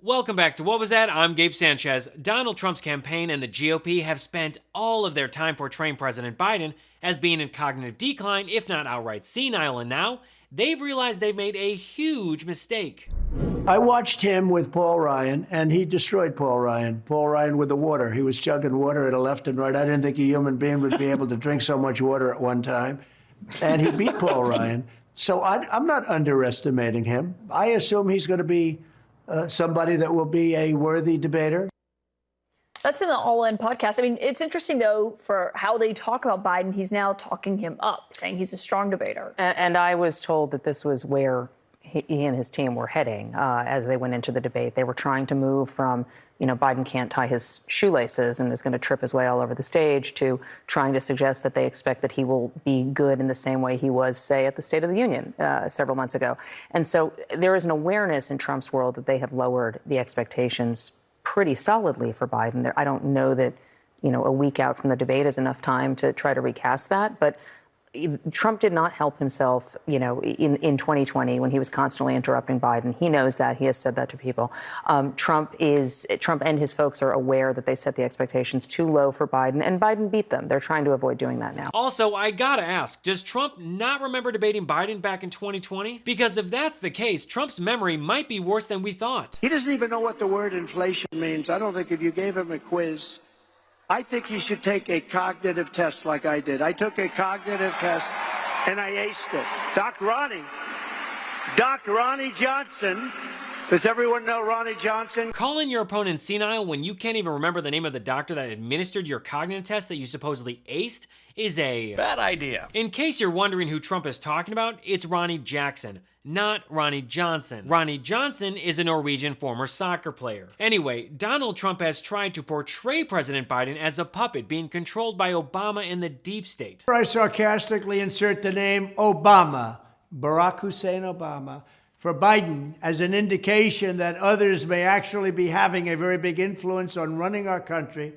Welcome back to What Was That? I'm Gabe Sanchez. Donald Trump's campaign and the GOP have spent all of their time portraying President Biden as being in cognitive decline, if not outright senile, and now they've realized they've made a huge mistake. I watched him with Paul Ryan, and he destroyed Paul Ryan. Paul Ryan with the water. He was chugging water at a left and right. I didn't think a human being would be able to drink so much water at one time. And he beat Paul Ryan. So I'm not underestimating him. I assume he's going to be somebody that will be a worthy debater. That's in the All In podcast. I mean, it's interesting, though, for how they talk about Biden. He's now talking him up, saying he's a strong debater. And I was told that this was where he and his team were heading as they went into the debate. They were trying to move from, Biden can't tie his shoelaces and is going to trip his way all over the stage, to trying to suggest that they expect that he will be good in the same way he was, say, at the State of the Union several months ago. And so there is an awareness in Trump's world that they have lowered the expectations pretty solidly for Biden. I don't know that, a week out from the debate is enough time to try to recast that, but Trump did not help himself, in 2020 when he was constantly interrupting Biden. He knows that. He has said that to people. Trump and his folks are aware that they set the expectations too low for Biden, and Biden beat them. They're trying to avoid doing that now. Also, I gotta ask, does Trump not remember debating Biden back in 2020? Because if that's the case, Trump's memory might be worse than we thought. He doesn't even know what the word inflation means. I don't think if you gave him a quiz, I think he should take a cognitive test like I did. I took a cognitive test and I aced it. Doc Ronnie Johnson. Does everyone know Ronnie Johnson? Calling your opponent senile when you can't even remember the name of the doctor that administered your cognitive test that you supposedly aced is a bad idea. In case you're wondering who Trump is talking about, it's Ronnie Jackson, not Ronnie Johnson. Ronnie Johnson is a Norwegian former soccer player. Anyway, Donald Trump has tried to portray President Biden as a puppet being controlled by Obama and the deep state. I sarcastically insert the name Obama, Barack Hussein Obama, for Biden as an indication that others may actually be having a very big influence on running our country,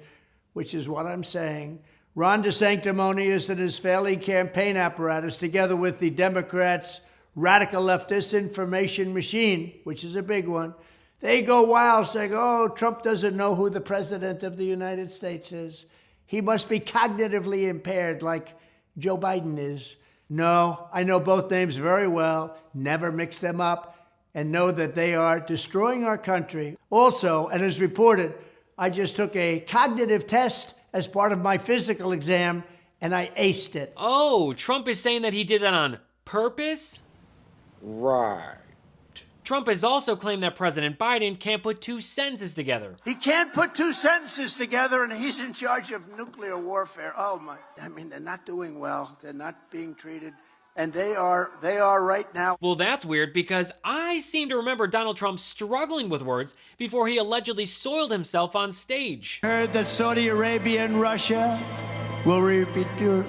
which is what I'm saying. Ron DeSanctimonious and his failing campaign apparatus, together with the Democrats' radical left disinformation machine, which is a big one, they go wild saying, oh, Trump doesn't know who the president of the United States is. He must be cognitively impaired like Joe Biden is. No, I know both names very well, never mix them up, and know that they are destroying our country. Also, and as reported, I just took a cognitive test as part of my physical exam, and I aced it. Oh, Trump is saying that he did that on purpose? Right. Trump has also claimed that President Biden can't put two sentences together. He can't put two sentences together, and he's in charge of nuclear warfare. Oh, my. I mean, they're not doing well. They're not being treated. And they are right now. Well, that's weird because I seem to remember Donald Trump struggling with words before he allegedly soiled himself on stage. Heard that Saudi Arabia and Russia will repeat your...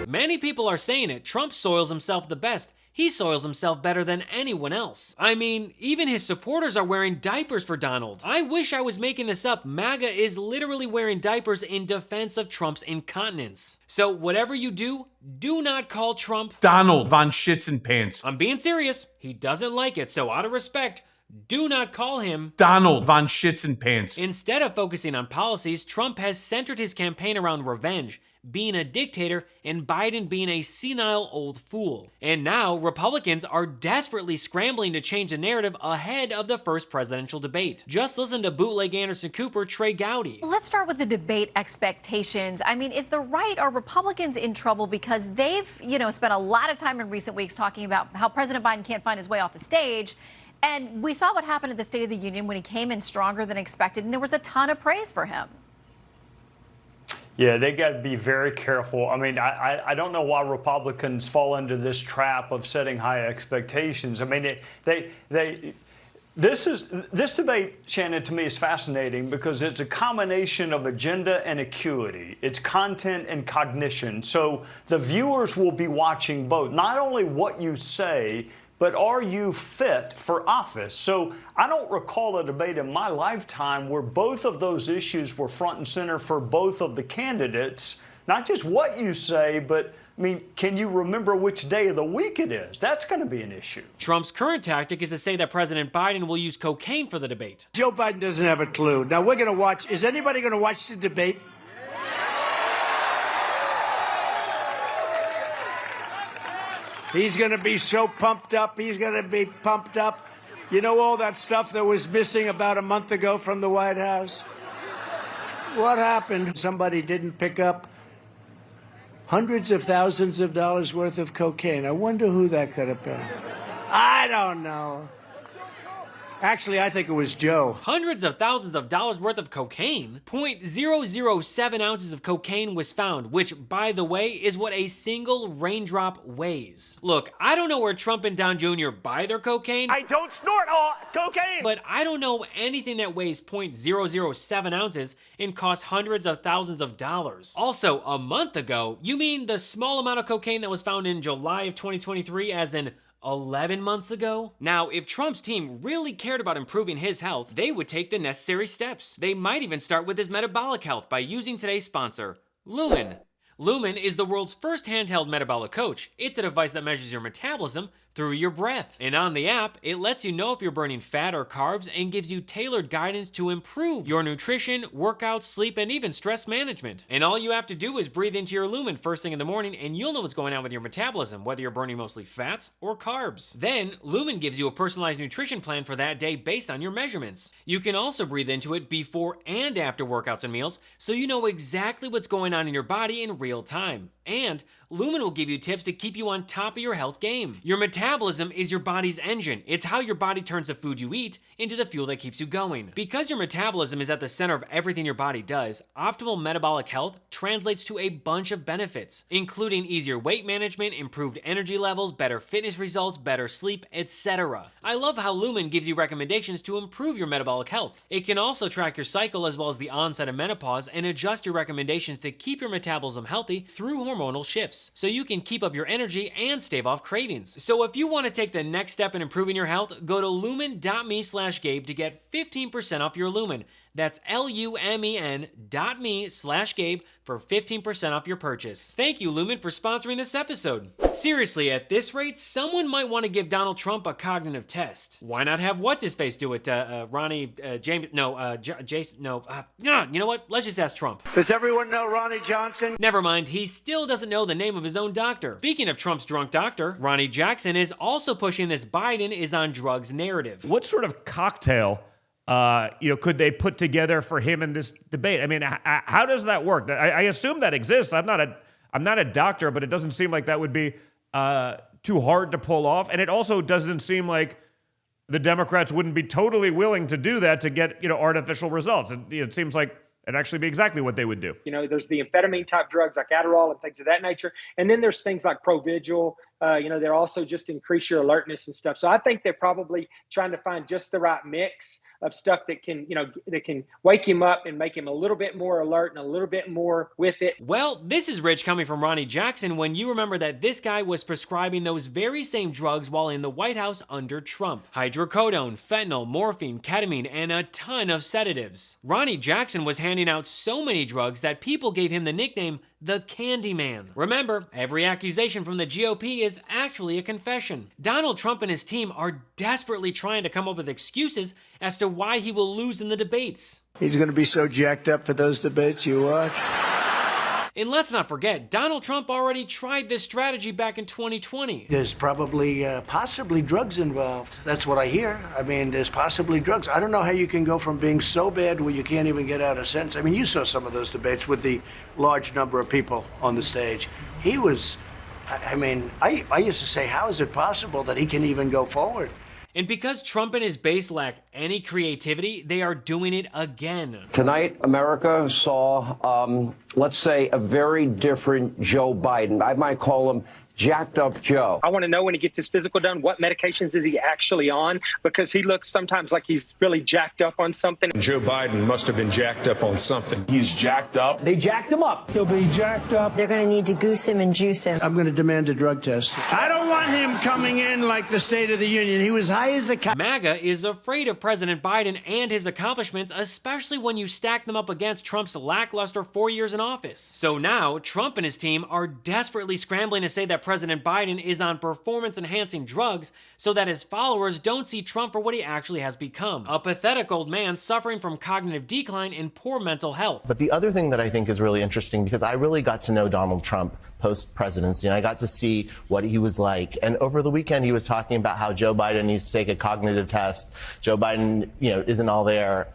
Many people are saying it. Trump soils himself the best. He soils himself better than anyone else. I mean, even his supporters are wearing diapers for Donald. I wish I was making this up. MAGA is literally wearing diapers in defense of Trump's incontinence. So whatever you do, do not call Trump Donald Von Shits and Pants. I'm being serious. He doesn't like it, so out of respect, do not call him Donald Von Shits and Pants. Instead of focusing on policies, Trump has centered his campaign around revenge, being a dictator, and Biden being a senile old fool. And now, Republicans are desperately scrambling to change the narrative ahead of the first presidential debate. Just listen to bootleg Anderson Cooper, Trey Gowdy. Let's start with the debate expectations. I mean, is the right or Republicans in trouble because they've, spent a lot of time in recent weeks talking about how President Biden can't find his way off the stage? And we saw what happened at the State of the Union when he came in stronger than expected, and there was a ton of praise for him. Yeah, they got to be very careful. I mean, I don't know why Republicans fall into this trap of setting high expectations. I mean, this debate, Shannon, to me is fascinating because it's a combination of agenda and acuity. It's content and cognition. So the viewers will be watching both, not only what you say, but are you fit for office? So I don't recall a debate in my lifetime where both of those issues were front and center for both of the candidates. Not just what you say, but I mean, can you remember which day of the week it is? That's going to be an issue. Trump's current tactic is to say that President Biden will use cocaine for the debate. Joe Biden doesn't have a clue. Now we're going to watch. Is anybody going to watch the debate? He's going to be so pumped up. He's going to be pumped up. You know all that stuff that was missing about a month ago from the White House? What happened? Somebody didn't pick up hundreds of thousands of dollars worth of cocaine. I wonder who that could have been. I don't know. Actually, I think it was Joe. Hundreds of thousands of dollars worth of cocaine? 0.007 ounces of cocaine was found, which, by the way, is what a single raindrop weighs. Look, I don't know where Trump and Don Jr. buy their cocaine. I don't snort cocaine! But I don't know anything that weighs 0.007 ounces and costs hundreds of thousands of dollars. Also, a month ago, you mean the small amount of cocaine that was found in July of 2023, as in 11 months ago? Now, if Trump's team really cared about improving his health, they would take the necessary steps. They might even start with his metabolic health by using today's sponsor, Lumen. Lumen is the world's first handheld metabolic coach. It's a device that measures your metabolism through your breath. And on the app, it lets you know if you're burning fat or carbs and gives you tailored guidance to improve your nutrition, workouts, sleep, and even stress management. And all you have to do is breathe into your Lumen first thing in the morning and you'll know what's going on with your metabolism, whether you're burning mostly fats or carbs. Then, Lumen gives you a personalized nutrition plan for that day based on your measurements. You can also breathe into it before and after workouts and meals, so you know exactly what's going on in your body in real time. And Lumen will give you tips to keep you on top of your health game. Your metabolism is your body's engine. It's how your body turns the food you eat into the fuel that keeps you going. Because your metabolism is at the center of everything your body does, optimal metabolic health translates to a bunch of benefits, including easier weight management, improved energy levels, better fitness results, better sleep, etc. I love how Lumen gives you recommendations to improve your metabolic health. It can also track your cycle as well as the onset of menopause and adjust your recommendations to keep your metabolism healthy through hormonal shifts, so you can keep up your energy and stave off cravings. So if you want to take the next step in improving your health, go to lumen.me/Gabe to get 15% off your Lumen. That's lumen.me/Gabe for 15% off your purchase. Thank you, Lumen, for sponsoring this episode. Seriously, at this rate, someone might want to give Donald Trump a cognitive test. Why not have what's-his-face do it? Jason, no. You know what? Let's just ask Trump. Does everyone know Ronnie Johnson? Never mind, he still doesn't know the name of his own doctor. Speaking of Trump's drunk doctor, Ronnie Jackson is also pushing this Biden is on drugs narrative. What sort of cocktail could they put together for him in this debate? I mean, how does that work? I assume that exists. I'm not a doctor, but it doesn't seem like that would be too hard to pull off. And it also doesn't seem like the Democrats wouldn't be totally willing to do that to get, artificial results. It seems like it'd actually be exactly what they would do. There's the amphetamine type drugs like Adderall and things of that nature. And then there's things like Provigil. They're also just increase your alertness and stuff. So I think they're probably trying to find just the right mix of stuff that can wake him up and make him a little bit more alert and a little bit more with it. Well, this is rich coming from Ronnie Jackson when you remember that this guy was prescribing those very same drugs while in the White House under Trump. Hydrocodone, fentanyl, morphine, ketamine, and a ton of sedatives. Ronnie Jackson was handing out so many drugs that people gave him the nickname the Candyman. Remember, every accusation from the GOP is actually a confession. Donald Trump and his team are desperately trying to come up with excuses as to why he will lose in the debates. He's going to be so jacked up for those debates, you watch. And let's not forget, Donald Trump already tried this strategy back in 2020. There's probably, possibly drugs involved. That's what I hear. I mean, there's possibly drugs. I don't know how you can go from being so bad where you can't even get out a sentence. I mean, you saw some of those debates with the large number of people on the stage. He was, I used to say, how is it possible that he can even go forward? And because Trump and his base lack any creativity, they are doing it again. Tonight, America saw, let's say, a very different Joe Biden. I might call him jacked up Joe. I want to know when he gets his physical done, what medications is he actually on? Because he looks sometimes like he's really jacked up on something. Joe Biden must have been jacked up on something. He's jacked up. They jacked him up. He'll be jacked up. They're going to need to goose him and juice him. I'm going to demand a drug test. I don't want him coming in like the State of the Union. He was high as a cat. MAGA is afraid of President Biden and his accomplishments, especially when you stack them up against Trump's lackluster 4 years in office. So now, Trump and his team are desperately scrambling to say that President Biden is on performance-enhancing drugs so that his followers don't see Trump for what he actually has become, a pathetic old man suffering from cognitive decline and poor mental health. But the other thing that I think is really interesting, because I really got to know Donald Trump post-presidency, and I got to see what he was like. And over the weekend, he was talking about how Joe Biden needs to take a cognitive test. Joe Biden, isn't all there.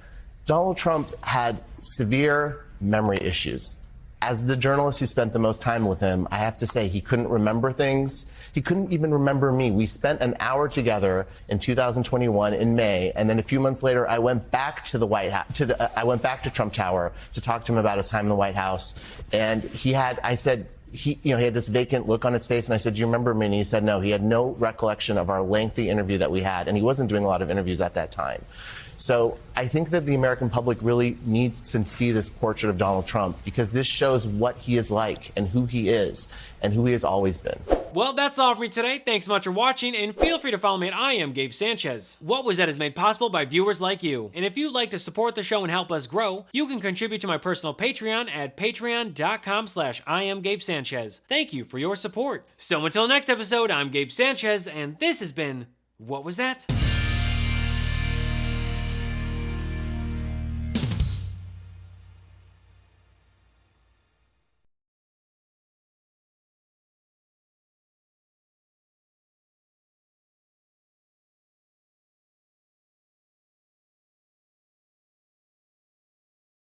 Donald Trump had severe memory issues. As the journalist who spent the most time with him, I have to say he couldn't remember things. He couldn't even remember me. We spent an hour together in 2021 in May, and then a few months later, I went back to the White House. I went back to Trump Tower to talk to him about his time in the White House, and he had this vacant look on his face, and I said, "Do you remember me?" And he said, "No." He had no recollection of our lengthy interview that we had, and he wasn't doing a lot of interviews at that time. So I think that the American public really needs to see this portrait of Donald Trump, because this shows what he is like and who he is and who he has always been. Well, that's all for me today. Thanks so much for watching, and feel free to follow me at I Am Gabe Sanchez. What Was That is made possible by viewers like you. And if you'd like to support the show and help us grow, you can contribute to my personal Patreon at patreon.com/IamGabeSanchez. Thank you for your support. So until next episode, I'm Gabe Sanchez, and this has been What Was That?